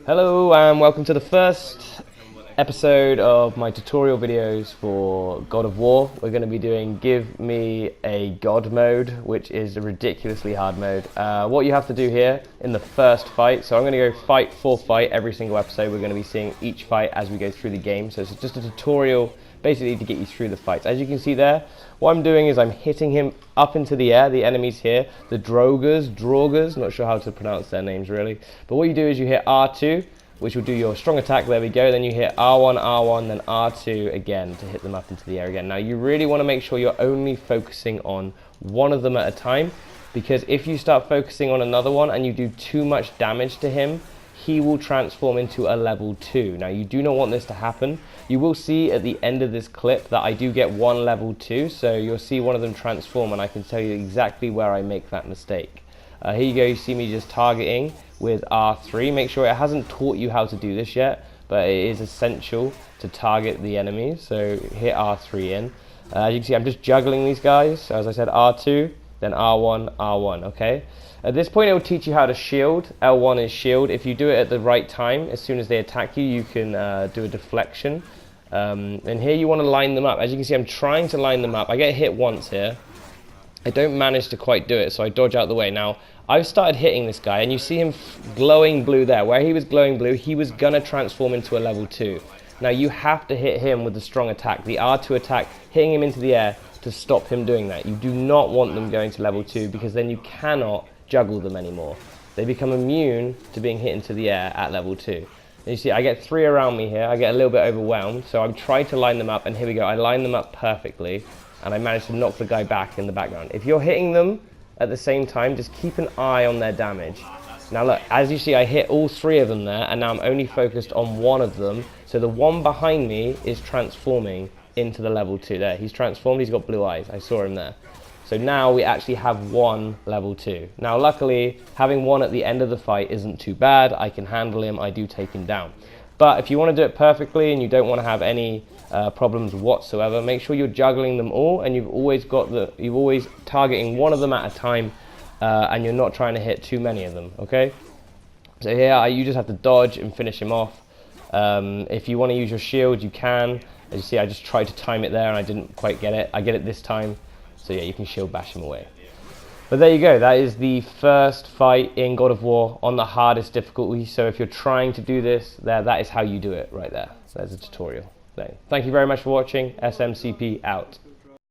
Hello and welcome to the first episode of my tutorial videos for God of War. We're going to be doing Give Me a God mode, which is a ridiculously hard mode. What you have to do here in the first fight, so I'm going to go fight for fight every single episode. We're going to be seeing each fight as we go through the game, so it's just a tutorial basically to get you through the fights. As you can see there, what I'm doing is I'm hitting him up into the air, the enemies here, the Draugrs, not sure how to pronounce their names really, but what you do is you hit R2, which will do your strong attack, there we go, then you hit R1, R1, then R2 again to hit them up into the air again. Now you really want to make sure you're only focusing on one of them at a time, because if you start focusing on another one and you do too much damage to him, he will transform into a level 2. Now you do not want this to happen. You will see at the end of this clip that I do get one level 2, so you'll see one of them transform and I can tell you exactly where I make that mistake. Here you go, you see me just targeting with R3. Make sure it hasn't taught you how to do this yet, but it is essential to target the enemies, so hit R3 in. As you can see, I'm just juggling these guys. As I said, R2, then R1, R1, okay? At this point, it will teach you how to shield. L1 is shield. If you do it at the right time, as soon as they attack you, you can do a deflection. And here you want to line them up. As you can see, I'm trying to line them up. I get hit once here. I don't manage to quite do it, so I dodge out the way. Now, I've started hitting this guy, and you see him glowing blue there. Where he was glowing blue, he was going to transform into a level 2. Now, you have to hit him with the strong attack, the R2 attack, hitting him into the air to stop him doing that. You do not want them going to level 2, because then you cannot juggle them anymore. They become immune to being hit into the air at level 2. And you see, I get 3 around me here. I get a little bit overwhelmed, so I'm trying to line them up, and here we go. I line them up perfectly, and I managed to knock the guy back in the background. If you're hitting them at the same time, just keep an eye on their damage. Now look, as you see, I hit all 3 of them there, and now I'm only focused on one of them, so the one behind me is transforming into the level 2. There, he's transformed, he's got blue eyes. I saw him there. So now we actually have one level 2. Now luckily, having one at the end of the fight isn't too bad. I can handle him, I do take him down. But if you want to do it perfectly and you don't want to have any problems whatsoever, make sure you're juggling them all, and you're always targeting one of them at a time, and you're not trying to hit too many of them, okay? So here, you just have to dodge and finish him off. If you want to use your shield, you can. As you see, I just tried to time it there and I didn't quite get it. I get it this time. So yeah, you can shield bash him away. But there you go, that is the first fight in God of War on the hardest difficulty. So if you're trying to do this, that is how you do it right there. So there's a tutorial. So, thank you very much for watching. SMCP out.